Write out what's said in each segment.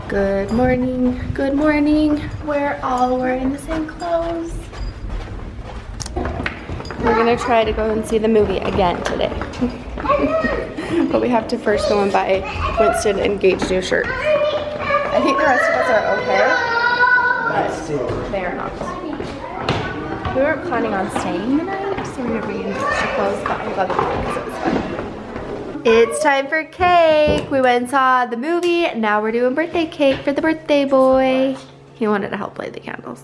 Good morning, good morning. We're all wearing the same clothes. We're gonna try to go and see the movie again today. But we have to first go and buy Winston and Gage new shirt. I think the rest of us are okay, but they are not. We weren't planning on staying the night, so we were bringing extra clothes, but I love it because it was fun. It's time for cake. We went and saw the movie. Now we're doing birthday cake for the birthday boy. He wanted to help light the candles.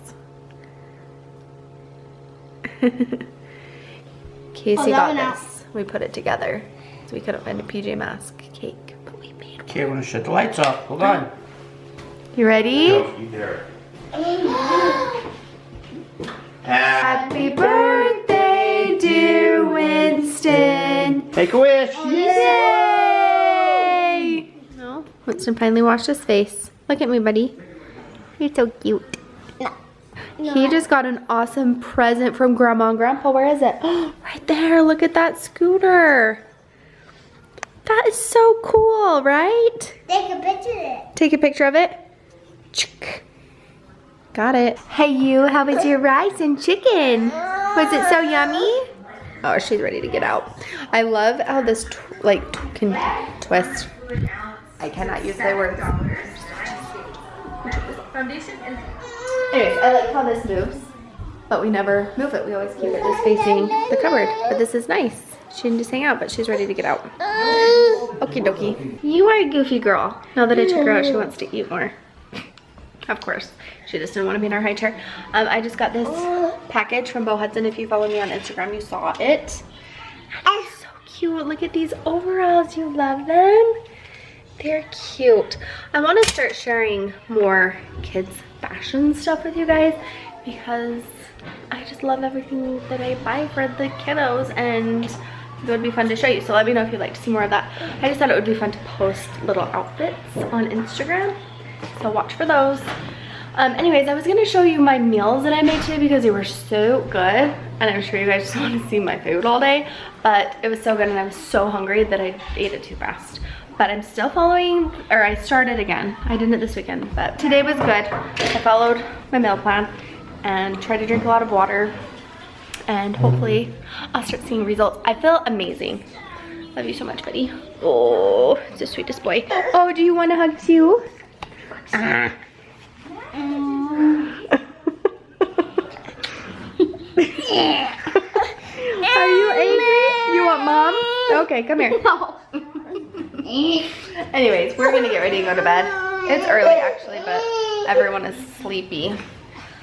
Casey got this. We put it together. So we couldn't find a PJ Masks cake, but we made one. Okay, I'm gonna shut the lights off. Hold on. You ready? Go, you there. Happy birthday, dear Winston. Make a wish. Yay! No, Winston finally washed his face. Look at me, buddy. You're so cute. He just got an awesome present from Grandma and Grandpa. Where is it? Right there. Look at that scooter. That is so cool, right? Take a picture of it. Take a picture of it. Got it. Hey you, how was your rice and chicken? Was it so yummy? Oh, she's ready to get out. I love how this can twist. I cannot use my words. Foundation. Anyways, I like how this moves, but we never move it. We always keep it just facing the cupboard. But this is nice. She didn't just hang out, but she's ready to get out. Okie dokie. You are a goofy girl. Now that I took her out, she wants to eat more. Of course. She just didn't want to be in our high chair. I just got this package from Bo Hudson. If you follow me on Instagram, you saw it. It's so cute. Look at these overalls. You love them? They're cute. I want to start sharing more kids fashion stuff with you guys because I just love everything that I buy for the kiddos, and it would be fun to show you. So let me know if you'd like to see more of that. I just thought it would be fun to post little outfits on Instagram, so watch for those. Anyways, I was gonna show you my meals that I made today because they were so good, and I'm sure you guys just want to see my food all day, but it was so good and I was so hungry that I ate it too fast. But I'm still following, or I started again. I didn't this weekend, but today was good. I followed my meal plan and tried to drink a lot of water, and hopefully I'll start seeing results. I feel amazing. Love you so much, buddy. Oh, it's the sweetest boy. Oh, do you want a hug too? Are you angry? You want mom? Okay, come here. No. Anyways, we're gonna get ready and go to bed. It's early actually, but everyone is sleepy,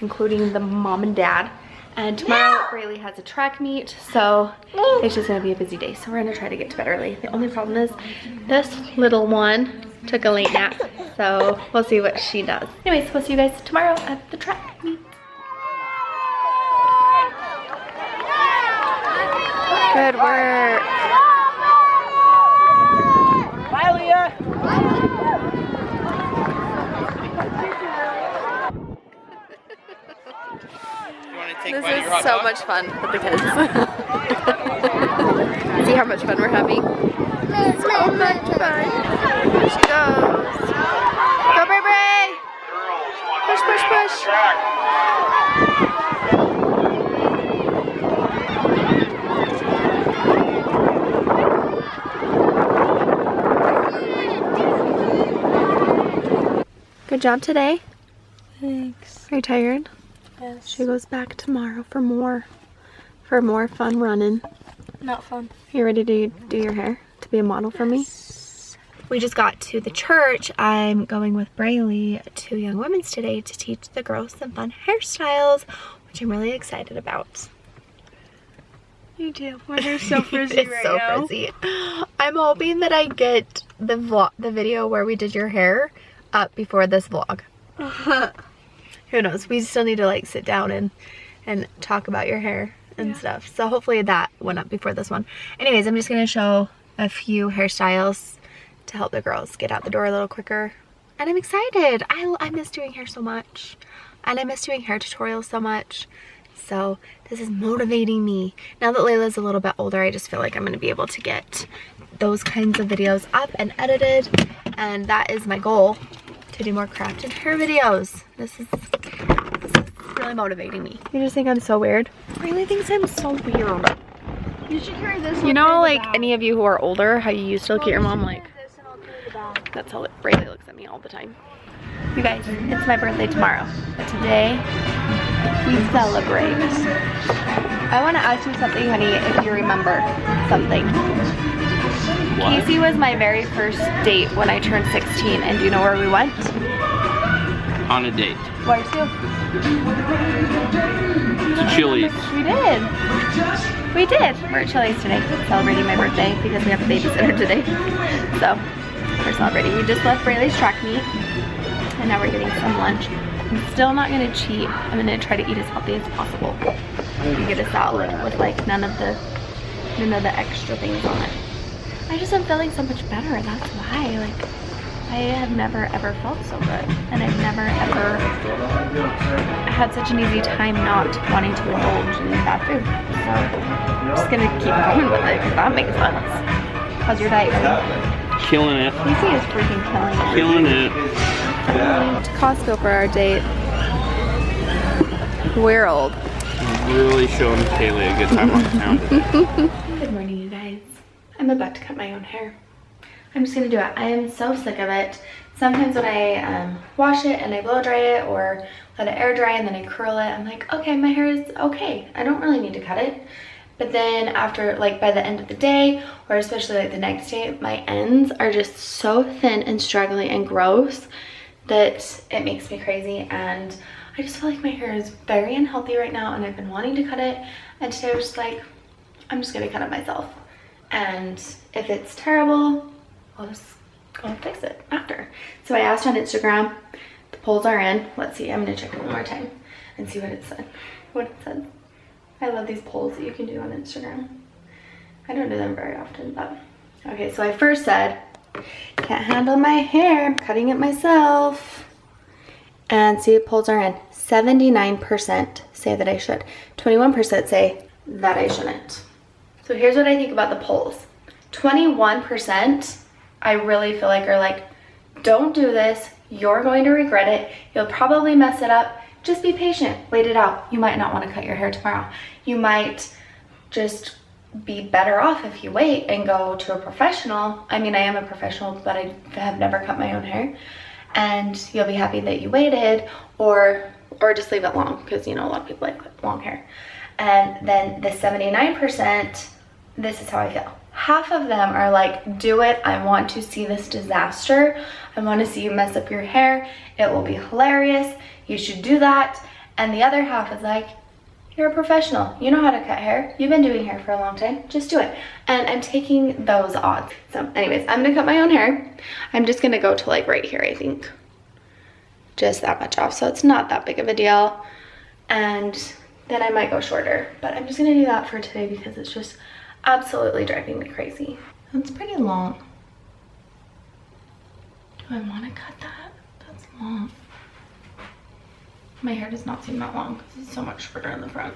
including the mom and dad. And tomorrow Braylee has a track meet, so it's just gonna be a busy day. So we're gonna try to get to bed early. The only problem is this little one took a late nap, so we'll see what she does. Anyways, we'll see you guys tomorrow at the track meet. Good work. Bye, Leah. This is so much fun with the kids. See how much fun we're having? So much fun. Here she goes. Go, Bray Bray! Push, push, push. Good job today. Thanks. Are you tired? Yes. She goes back tomorrow for more fun running. Not fun. You ready to do your hair? To be a model for me? We just got to the church. I'm going with Braylee to Young Women's today to teach the girls some fun hairstyles, which I'm really excited about. You do. My hair's so frizzy right so now. Frizzy. I'm hoping that I get the video where we did your hair up before this vlog. Who knows? We still need to like sit down and talk about your hair and stuff. So hopefully that went up before this one. Anyways, I'm just gonna show a few hairstyles to help the girls get out the door a little quicker. And I'm excited. I miss doing hair so much. And I miss doing hair tutorials so much. So this is motivating me. Now that Layla's a little bit older, I just feel like I'm gonna be able to get those kinds of videos up and edited. And that is my goal, to to do more craft and hair videos. This is really motivating me. You just think I'm so weird? Riley thinks I'm so weird. You should carry this. You know, like any of you who are older, how you used to look at your mom like, that's how Riley looks at me all the time. You guys, it's my birthday tomorrow, but today we celebrate. I want to ask you something, honey, if you remember something. What? Casey was my very first date when I turned 16, and do you know where we went? On a date. Where to? To Chili's. We did. We did. We're at Chili's today, celebrating my birthday because we have a babysitter today. So, we're celebrating. We just left Braylee's track meet, and now we're getting some lunch. I'm still not gonna cheat. I'm gonna try to eat as healthy as possible and get a salad with like none of the extra things on it. I just am feeling so much better. That's why. Like, I have never ever felt so good, and I've never ever had such an easy time not wanting to indulge in bad food. So I'm just gonna keep going with it because that makes sense. How's your diet going? Killing it. Casey is freaking killing it. Killing it. We went to Costco for our date. We're old. Really showing Kaylee a good time on the town today. Good morning, you guys. I'm about to cut my own hair. I'm just gonna do it. I am so sick of it. Sometimes when I wash it and I blow dry it or let it air dry and then I curl it, I'm like, okay, my hair is okay. I don't really need to cut it. But then after, like by the end of the day, or especially like the next day, my ends are just so thin and straggly and gross that it makes me crazy. And I just feel like my hair is very unhealthy right now, and I've been wanting to cut it. And today I was just like, I'm just gonna cut it myself. And if it's terrible, I'll just go and fix it after. So I asked on Instagram, the polls are in. Let's see, I'm gonna check it one more time and see what it said. I love these polls that you can do on Instagram. I don't do them very often, but okay. So I first said, can't handle my hair, I'm cutting it myself. And see, polls are in. 79% say that I should. 21% say that I shouldn't. So here's what I think about the polls. 21% I really feel like are like, don't do this, you're going to regret it, you'll probably mess it up. Just be patient, wait it out. You might not want to cut your hair tomorrow. You might just be better off if you wait and go to a professional. I mean, I am a professional, but I have never cut my own hair. And you'll be happy that you waited, or just leave it long, because you know a lot of people like long hair. And then the 79%, this is how I feel. Half of them are like, do it, I want to see this disaster. I want to see you mess up your hair. It will be hilarious. You should do that. And the other half is like, you're a professional. You know how to cut hair. You've been doing hair for a long time. Just do it. And I'm taking those odds. So anyways, I'm gonna cut my own hair. I'm just gonna go to like right here, I think. Just that much off. So it's not that big of a deal. And then I might go shorter. But I'm just gonna do that for today because it's just absolutely driving me crazy. That's pretty long. Do I want to cut that? That's long. My hair does not seem that long because it's so much shorter in the front.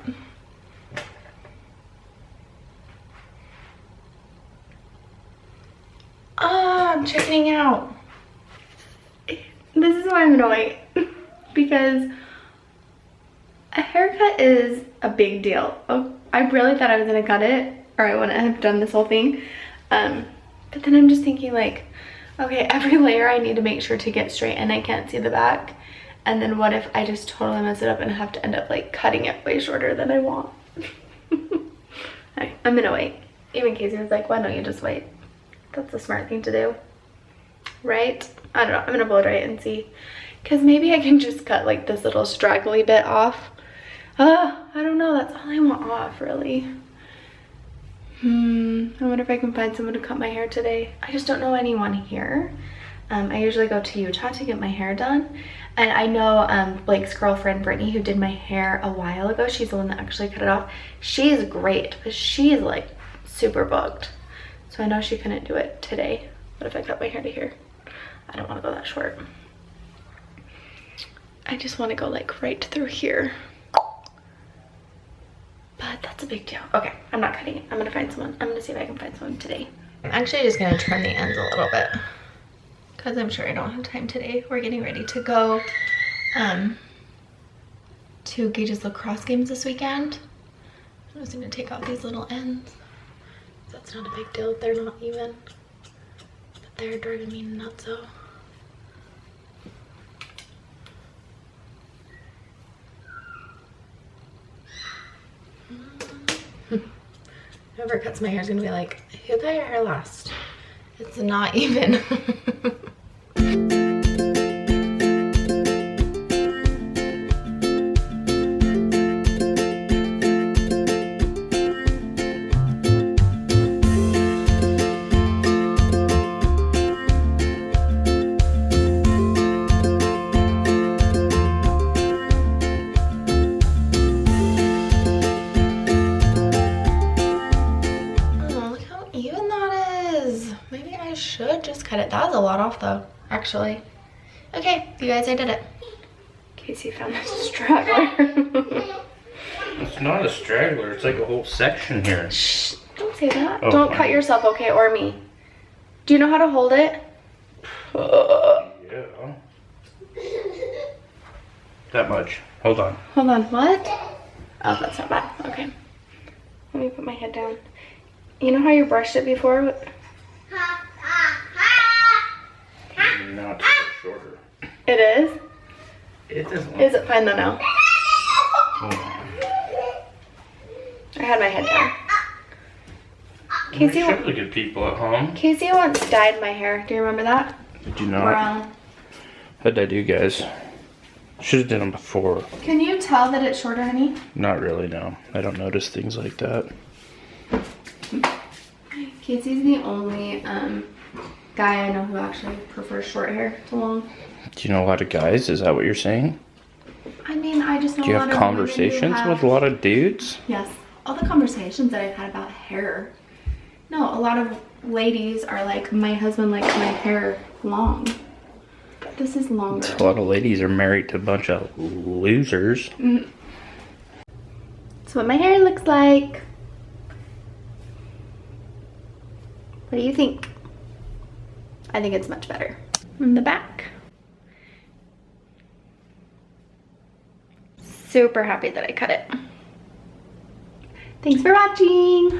Ah, I'm checking out. This is why I'm gonna wait. Because a haircut is a big deal. Oh, I really thought I was gonna cut it, or I wouldn't have done this whole thing. But then I'm just thinking like, okay, every layer I need to make sure to get straight and I can't see the back. And then what if I just totally mess it up and have to end up like cutting it way shorter than I want? Okay, I'm gonna wait. Even Casey was like, why don't you just wait? That's a smart thing to do, right? I don't know, I'm gonna blow dry it and see. Cause maybe I can just cut like this little straggly bit off. I don't know, that's all I want off really. I wonder if I can find someone to cut my hair today. I just don't know anyone here. I usually go to Utah to get my hair done. And I know Blake's girlfriend, Brittany, who did my hair a while ago. She's the one that actually cut it off. She's great, but she's like super booked. So I know she couldn't do it today. But if I cut my hair to here, I don't want to go that short. I just want to go like right through here. But that's a big deal. Okay, I'm not cutting it. I'm gonna find someone. I'm gonna see if I can find someone today. I'm actually just gonna trim the ends a little bit. because I'm sure I don't have time today. We're getting ready to go to Gage's lacrosse games this weekend. I'm just gonna take out these little ends. That's not a big deal. They're not even, but they're driving me nuts. So whoever cuts my hair is gonna be like, who cut your hair last? It's not even. Cut it. That was a lot off though, actually. Okay, you guys, I did it. Casey found a straggler. It's not a straggler, it's like a whole section here. Shh, don't say that. Oh, don't fine. cut yourself, okay, or me. Do you know how to hold it? Yeah. That much. Hold on. Hold on, what? Oh, that's not bad. Okay. Let me put my head down. You know how you brushed it before? Not shorter. It is? It doesn't. Is it fine though now? Hold on. I had my head down. There should be good people at home. Casey once dyed my hair. Do you remember that? Did you not? Brown. How'd I do, guys? Should have done them before. Can you tell that it's shorter, honey? Not really, no. I don't notice things like that. Casey's the only guy I know who actually prefers short hair to long. Do you know a lot of guys? Is that what you're saying? I mean, I just know Do you a lot have of women who conversations have- with a lot of dudes? Yes. All the conversations that I've had about hair. No, a lot of ladies are like, my husband likes my hair long. This is longer. A lot of ladies are married to a bunch of losers. That's what my hair looks like. What do you think? I think it's much better. In the back. Super happy that I cut it. Thanks for watching.